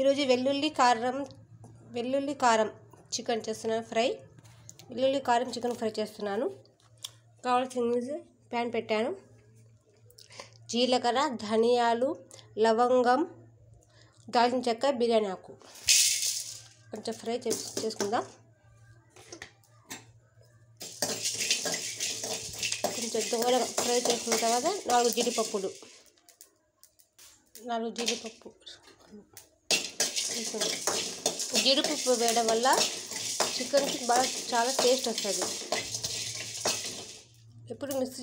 ఈరోజు వెల్లుల్లి కారం చికెన్ చేస్తున్నాను ఫ్రై. వెల్లుల్లి కారం చికెన్ ఫ్రై చేస్తున్నాను. కావాల్సిన ప్యాన్ పెట్టాను. జీలకర్ర, ధనియాలు, లవంగం, దాల్చిన చెక్క, బిర్యానీ ఆకు కొంచెం ఫ్రై చేసుకుందాం. కొంచెం దూరంగా ఫ్రై చేసుకున్న తర్వాత 4 జీడిపప్పు వేయడం వల్ల చికెన్కి చాలా టేస్ట్ వస్తుంది. ఇప్పుడు మిక్సీ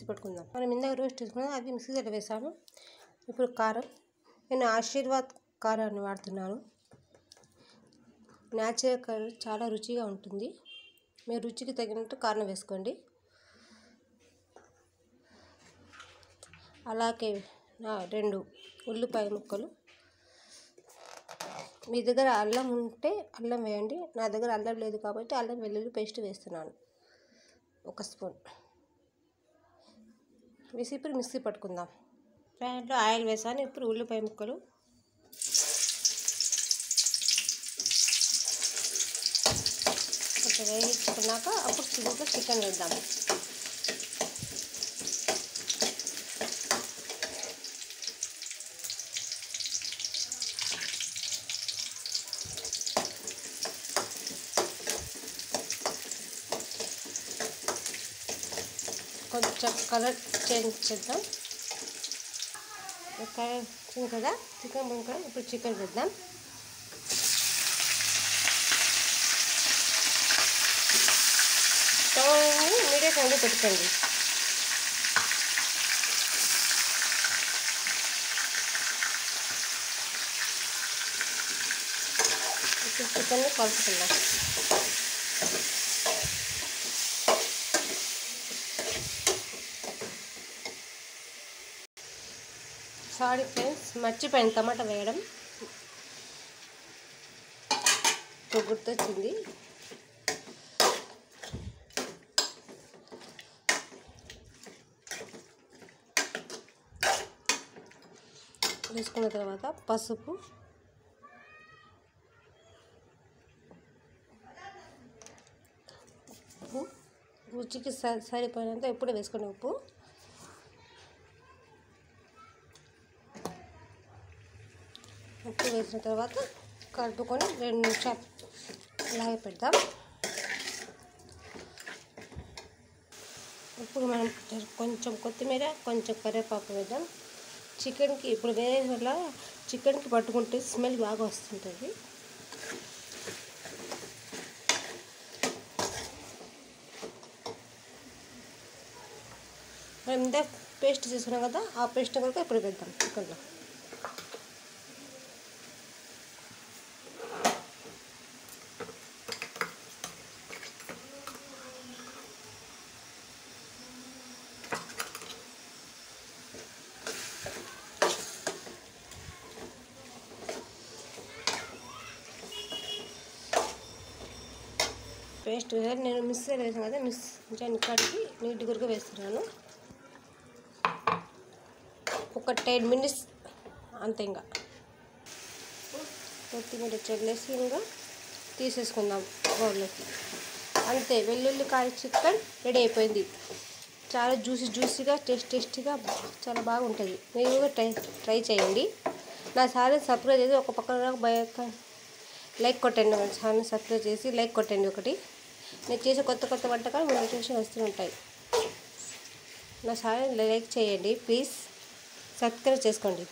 పట్టుకుందాం. మనం ఇందాక రోస్ట్ చేసుకున్నాం, అది మిక్సీ జార్లో వేసాను. ఇప్పుడు కారం, నేను ఆశీర్వాద్ కారాన్ని వాడుతున్నాను. న్యాచురల్ కలర్ చాలా రుచిగా ఉంటుంది. మీరు రుచికి తగినట్టు కారం వేసుకోండి. అలాగే 2 ఉల్లిపాయ ముక్కలు. మీ దగ్గర అల్లం ఉంటే అల్లం వేయండి. నా దగ్గర అల్లం లేదు కాబట్టి అల్లం వెల్లుల్లి పేస్ట్ వేస్తున్నాను. 1 స్పూన్ వేసి ఇప్పుడు మిక్సీ పట్టుకుందాం. ప్యాన్లో ఆయిల్ వేసాను. ఇప్పుడు ఉల్లిపాయ ముక్కలు, కొంచెం వేయించుకున్నాక అప్పుడు చికెన్ వేద్దాం. కొంచెం కలర్ చేంజ్ చేద్దాం. కదా చికెన్ ముక్క. ఇప్పుడు చికెన్ వేద్దాం. స్టవ్ని మీడియం ఫ్లేమ్లో పెట్టుకోండి. ఇప్పుడు చికెన్ని కలుపుకుందాం. సారీ ఫ్రెండ్స్, మర్చిపోయాను టమాటా వేయడం. ఇప్పుడు గుర్తొచ్చింది. వేసుకున్న తర్వాత పసుపు, ఉప్పు, రుచికి సరిపోయినంత ఎప్పుడు వేసుకునే ఉప్పు, వేసిన తర్వాత కలుపుకొని 2 నిమిషాలు అలాగే పెడదాం. ఇప్పుడు మనం కొంచెం కొత్తిమీర, కొంచెం కరివేపాకు వేద్దాం. చికెన్కి ఇప్పుడు వేరే వల్ల చికెన్కి పట్టుకుంటే స్మెల్ బాగా వస్తుంటుంది. మనం ఇంత పేస్ట్ చేసుకున్నాం కదా, ఆ పేస్ట్ కనుక ఇప్పుడు వేద్దాం చికెన్లో. పేస్ట్ నేను మిక్సీలో వేసాను కదా, కొంచెం కడిగి నీట్గా వేస్తున్నాను. ఒక 10 మినిట్స్ అంతే. ఇంకా కొత్తిమీర చల్లేసి ఇంకా తీసేసుకుందాం బౌల్లోకి. అంతే, వెల్లుల్లి కాయ చికెన్ రెడీ అయిపోయింది. చాలా జ్యూసీగా టేస్టీగా చాలా బాగుంటుంది. మీరు కూడా ట్రై చేయండి. నా ఛానల్ సబ్స్క్రైబ్ చేసి ఒక పక్కన లైక్ కొట్టండి. మన ఛానల్ సబ్స్క్రైబ్ చేసి లైక్ కొట్టండి. ఒకటి నేను చేసే కొత్త వంటకాలు మీ నోటిఫికేషన్ వస్తూ ఉంటాయి. నా ఛానల్ లైక్ చేయండి ప్లీజ్, సబ్స్క్రైబ్ చేసుకోండి.